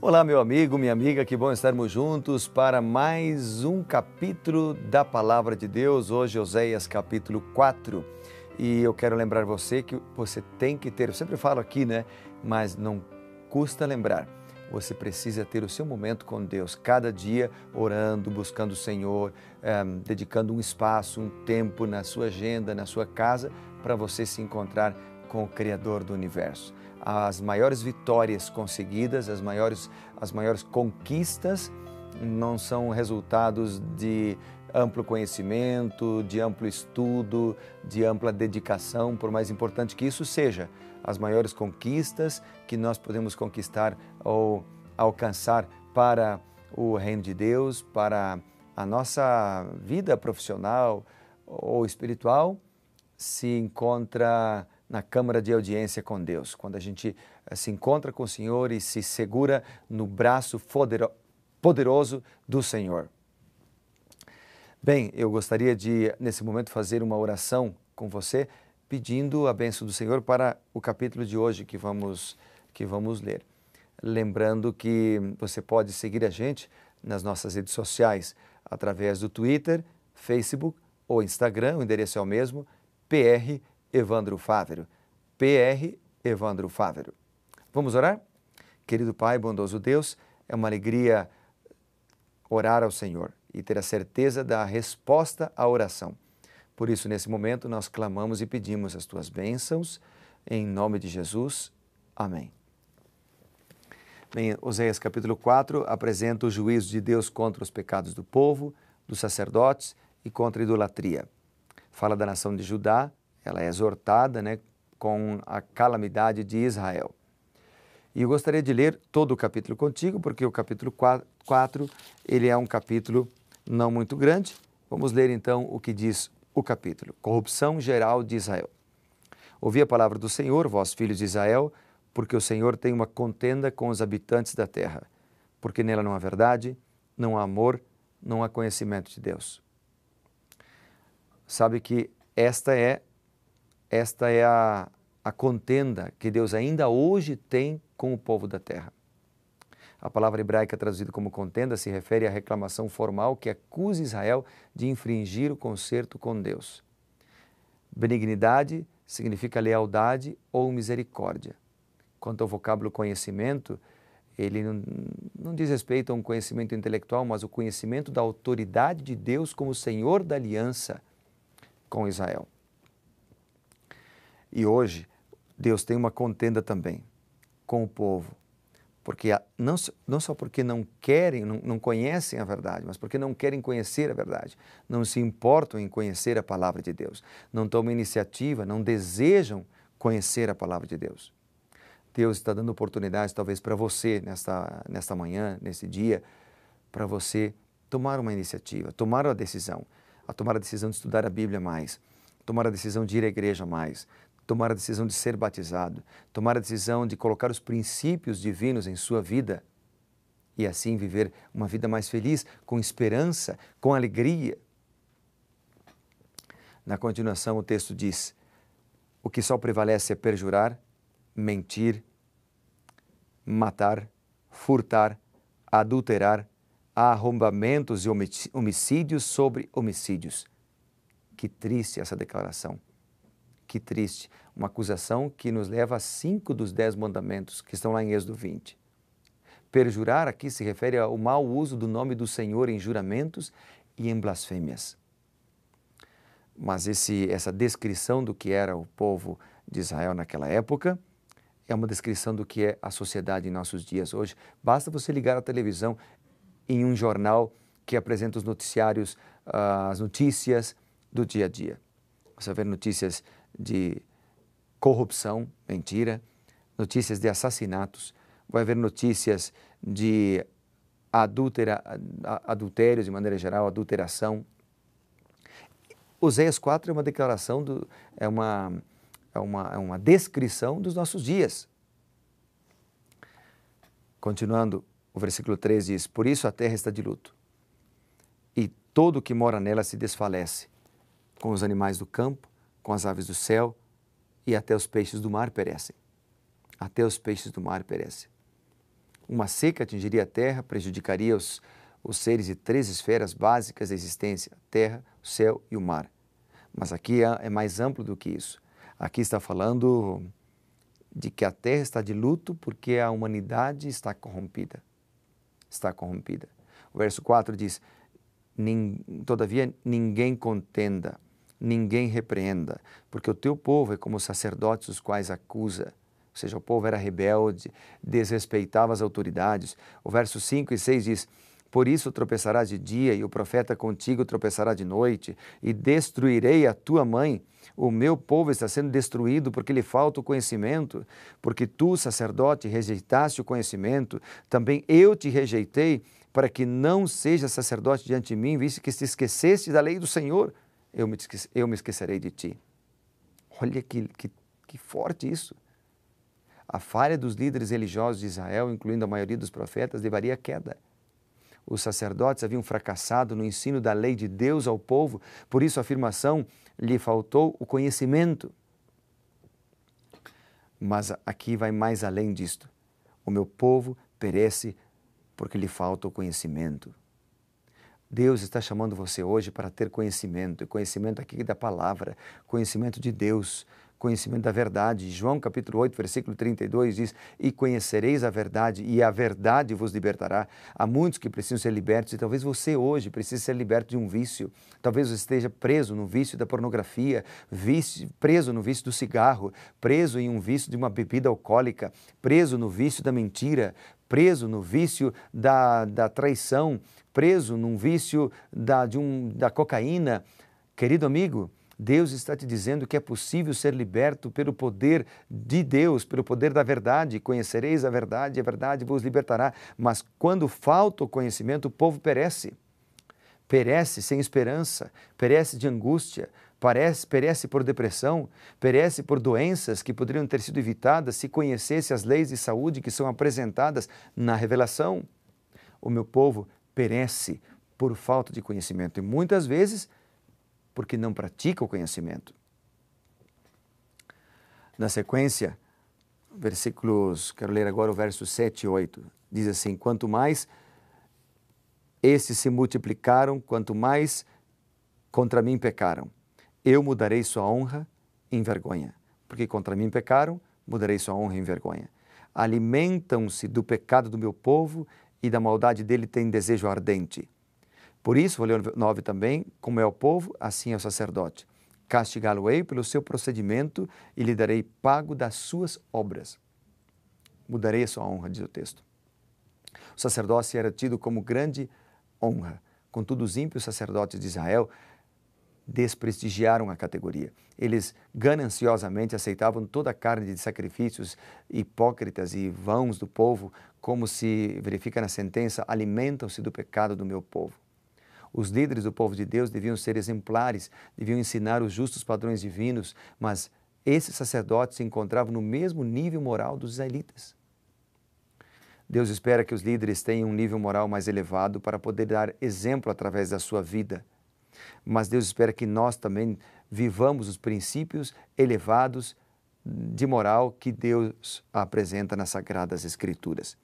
Olá, meu amigo, minha amiga, que bom estarmos juntos para mais um capítulo da Palavra de Deus, hoje Oséias capítulo 4. E eu quero lembrar você que você tem que ter, eu sempre falo aqui, né? Mas não custa lembrar, você precisa ter o seu momento com Deus, cada dia orando, buscando o Senhor, dedicando um espaço, um tempo na sua agenda, na sua casa, para você se encontrar com o Criador do Universo. As maiores vitórias conseguidas, as maiores conquistas não são resultados de amplo conhecimento, de amplo estudo, de ampla dedicação, por mais importante que isso seja. As maiores conquistas que nós podemos conquistar ou alcançar para o reino de Deus, para a nossa vida profissional ou espiritual, se encontra na câmara de audiência com Deus, quando a gente se encontra com o Senhor e se segura no braço poderoso do Senhor. Bem, eu gostaria de, nesse momento, fazer uma oração com você, pedindo a bênção do Senhor para o capítulo de hoje que vamos ler. Lembrando que você pode seguir a gente nas nossas redes sociais, através do Twitter, Facebook ou Instagram, o endereço é o mesmo, PR Evandro Fávero. PR Evandro Fávero. Vamos orar? Querido Pai, bondoso Deus, é uma alegria orar ao Senhor e ter a certeza da resposta à oração. Por isso, nesse momento, nós clamamos e pedimos as Tuas bênçãos, em nome de Jesus. Amém. Bem, Oséias capítulo 4 apresenta o juízo de Deus contra os pecados do povo, dos sacerdotes e contra a idolatria. Fala da nação de Judá, ela é exortada, com a calamidade de Israel. E eu gostaria de ler todo o capítulo contigo, porque o capítulo 4 ele é um capítulo não muito grande. Vamos ler então o que diz o capítulo. Corrupção geral de Israel. Ouvi a palavra do Senhor, vós filhos de Israel, porque o Senhor tem uma contenda com os habitantes da terra, porque nela não há verdade, não há amor, não há conhecimento de Deus. Sabe que esta é a contenda que Deus ainda hoje tem com o povo da terra. A palavra hebraica traduzida como contenda se refere à reclamação formal que acusa Israel de infringir o concerto com Deus. Benignidade significa lealdade ou misericórdia. Quanto ao vocábulo conhecimento, ele não diz respeito a um conhecimento intelectual, mas o conhecimento da autoridade de Deus como Senhor da aliança com Israel. E hoje, Deus tem uma contenda também com o povo, porque não só porque não querem, não conhecem a verdade, mas porque não querem conhecer a verdade, não se importam em conhecer a palavra de Deus, não tomam iniciativa, não desejam conhecer a palavra de Deus. Deus está dando oportunidades talvez para você nesta manhã, nesse dia, para você tomar uma iniciativa, tomar a decisão de estudar a Bíblia mais, tomar a decisão de ir à igreja mais, tomar a decisão de ser batizado, tomar a decisão de colocar os princípios divinos em sua vida e assim viver uma vida mais feliz, com esperança, com alegria. Na continuação o texto diz: o que só prevalece é perjurar, mentir, matar, furtar, adulterar, há arrombamentos e homicídios sobre homicídios. Que triste essa declaração. Que triste, uma acusação que nos leva a 5 dos 10 mandamentos que estão lá em Êxodo 20. Perjurar aqui se refere ao mau uso do nome do Senhor em juramentos e em blasfêmias. Mas essa descrição do que era o povo de Israel naquela época é uma descrição do que é a sociedade em nossos dias hoje. Basta você ligar a televisão em um jornal que apresenta os noticiários, as notícias do dia a dia. Você vai ver notícias de corrupção, mentira, notícias de assassinatos, vai ver notícias de adultérios de maneira geral, adulteração. Oséias 4 é uma declaração, é uma descrição dos nossos dias. Continuando, o versículo 3 diz: por isso a terra está de luto, e todo o que mora nela se desfalece, com os animais do campo, com as aves do céu, e até os peixes do mar perecem. Até os peixes do mar perecem. Uma seca atingiria a terra, prejudicaria os seres de 3 esferas básicas da existência, a terra, o céu e o mar. Mas aqui é mais amplo do que isso. Aqui está falando de que a terra está de luto porque a humanidade está corrompida. Está corrompida. O verso 4 diz, todavia ninguém contenda, ninguém repreenda, porque o teu povo é como os sacerdotes os quais acusa. Ou seja, o povo era rebelde, desrespeitava as autoridades. O verso 5 e 6 diz, por isso tropeçarás de dia e o profeta contigo tropeçará de noite e destruirei a tua mãe. O meu povo está sendo destruído porque lhe falta o conhecimento, porque tu, sacerdote, rejeitaste o conhecimento, também eu te rejeitei para que não sejas sacerdote diante de mim, visto que te esqueceste da lei do Senhor, eu me esquecerei de ti. Olha que forte isso. A falha dos líderes religiosos de Israel, incluindo a maioria dos profetas, levaria à queda. Os sacerdotes haviam fracassado no ensino da lei de Deus ao povo, por isso a afirmação lhe faltou o conhecimento. Mas aqui vai mais além disto. O meu povo perece porque lhe falta o conhecimento. Deus está chamando você hoje para ter conhecimento, e conhecimento aqui da palavra, conhecimento de Deus, conhecimento da verdade. João capítulo 8, versículo 32 diz, e conhecereis a verdade, e a verdade vos libertará. Há muitos que precisam ser libertos, e talvez você hoje precise ser liberto de um vício. Talvez você esteja preso no vício da pornografia, preso no vício do cigarro, preso em um vício de uma bebida alcoólica, preso no vício da mentira, preso no vício da traição, preso num vício da cocaína. Querido amigo, Deus está te dizendo que é possível ser liberto pelo poder de Deus, pelo poder da verdade. Conhecereis a verdade vos libertará. Mas quando falta o conhecimento, o povo perece. Perece sem esperança, perece de angústia, perece por depressão, perece por doenças que poderiam ter sido evitadas se conhecesse as leis de saúde que são apresentadas na revelação. O meu povo perece por falta de conhecimento e muitas vezes porque não pratica o conhecimento. Na sequência, versículos, quero ler agora o verso 7 e 8, diz assim, quanto mais estes se multiplicaram, quanto mais contra mim pecaram, eu mudarei sua honra em vergonha, porque contra mim pecaram, mudarei sua honra em vergonha. Alimentam-se do pecado do meu povo e da maldade dele têm desejo ardente. Por isso, vou ler o 9 também, como é o povo, assim é o sacerdote. Castigá-lo-ei pelo seu procedimento e lhe darei pago das suas obras. Mudarei a sua honra, diz o texto. O sacerdócio era tido como grande honra. Contudo, os ímpios sacerdotes de Israel desprestigiaram a categoria. Eles gananciosamente aceitavam toda a carne de sacrifícios hipócritas e vãos do povo, como se verifica na sentença, alimentam-se do pecado do meu povo. Os líderes do povo de Deus deviam ser exemplares, deviam ensinar os justos padrões divinos, mas esses sacerdotes se encontravam no mesmo nível moral dos israelitas. Deus espera que os líderes tenham um nível moral mais elevado para poder dar exemplo através da sua vida. Mas Deus espera que nós também vivamos os princípios elevados de moral que Deus apresenta nas Sagradas Escrituras.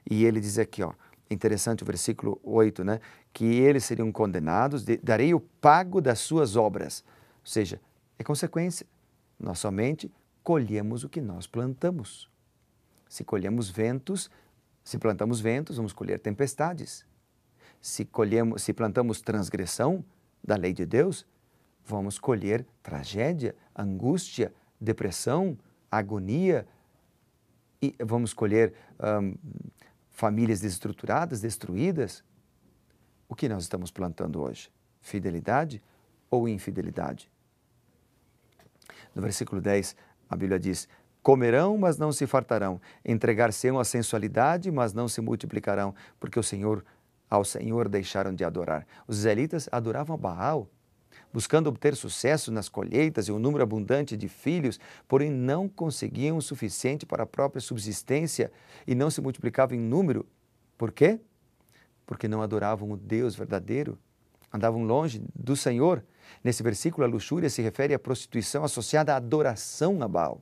E ele diz aqui, interessante o versículo 8, né? Que eles seriam condenados, darei o pago das suas obras. Ou seja, é consequência. Nós somente colhemos o que nós plantamos. Se plantamos ventos, vamos colher tempestades. Se plantamos transgressão da lei de Deus, vamos colher tragédia, angústia, depressão, agonia, e vamos colher famílias desestruturadas, destruídas. O que nós estamos plantando hoje? Fidelidade ou infidelidade? No versículo 10, a Bíblia diz, comerão, mas não se fartarão, entregar-se-ão à sensualidade, mas não se multiplicarão, porque ao Senhor deixaram de adorar. Os israelitas adoravam a Baal, buscando obter sucesso nas colheitas e um número abundante de filhos, porém não conseguiam o suficiente para a própria subsistência e não se multiplicavam em número. Por quê? Porque não adoravam o Deus verdadeiro, andavam longe do Senhor. Nesse versículo, a luxúria se refere à prostituição associada à adoração a Baal.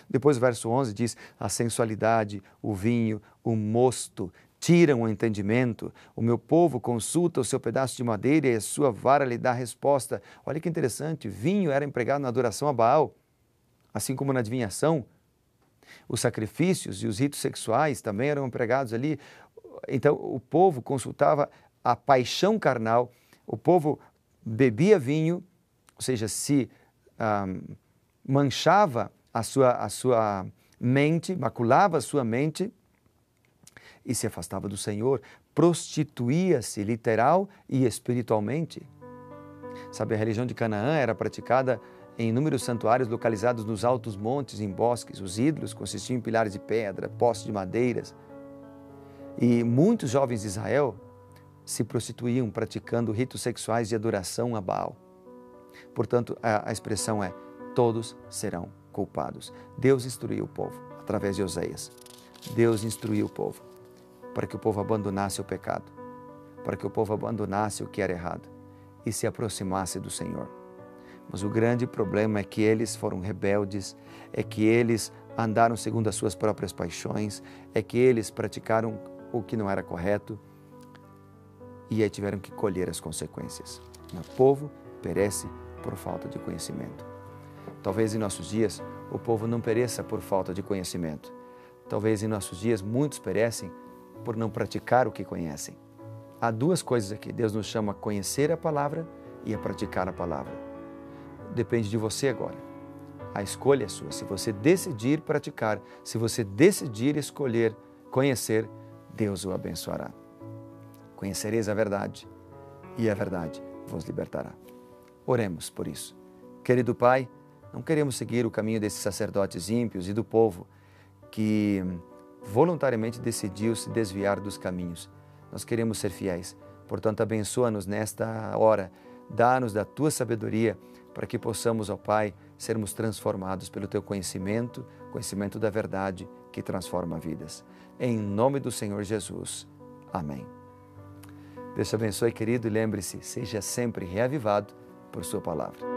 Depois o verso 11 diz: a sensualidade, o vinho, o mosto tiram o entendimento. O meu povo consulta o seu pedaço de madeira e a sua vara lhe dá resposta. Olha que interessante, vinho era empregado na adoração a Baal, assim como na adivinhação. Os sacrifícios e os ritos sexuais também eram empregados ali. Então o povo consultava a paixão carnal, o povo bebia vinho, ou seja, se manchava a sua mente, maculava a sua mente e se afastava do Senhor, prostituía-se literal e espiritualmente. Sabe, a religião de Canaã era praticada em inúmeros santuários localizados nos altos montes, em bosques. Os ídolos consistiam em pilares de pedra, postes de madeiras. E muitos jovens de Israel se prostituíam praticando ritos sexuais de adoração a Baal. Portanto, a expressão é: todos serão culpados. Deus instruiu o povo através de Oséias. Deus instruiu o povo para que o povo abandonasse o pecado, para que o povo abandonasse o que era errado e se aproximasse do Senhor. Mas o grande problema é que eles foram rebeldes, é que eles andaram segundo as suas próprias paixões, é que eles praticaram o que não era correto e aí tiveram que colher as consequências. O povo perece por falta de conhecimento. Talvez em nossos dias o povo não pereça por falta de conhecimento. Talvez em nossos dias muitos perecem por não praticar o que conhecem. Há duas coisas aqui. Deus nos chama a conhecer a palavra e a praticar a palavra. Depende de você agora. A escolha é sua. Se você decidir praticar, se você decidir escolher conhecer, Deus o abençoará. Conhecereis a verdade e a verdade vos libertará. Oremos por isso. Querido Pai, não queremos seguir o caminho desses sacerdotes ímpios e do povo que voluntariamente decidiu se desviar dos caminhos. Nós queremos ser fiéis. Portanto, abençoa-nos nesta hora. Dá-nos da Tua sabedoria para que possamos, ó Pai, sermos transformados pelo Teu conhecimento, conhecimento da verdade que transforma vidas. Em nome do Senhor Jesus. Amém. Deus te abençoe, querido, e lembre-se, seja sempre reavivado por Sua palavra.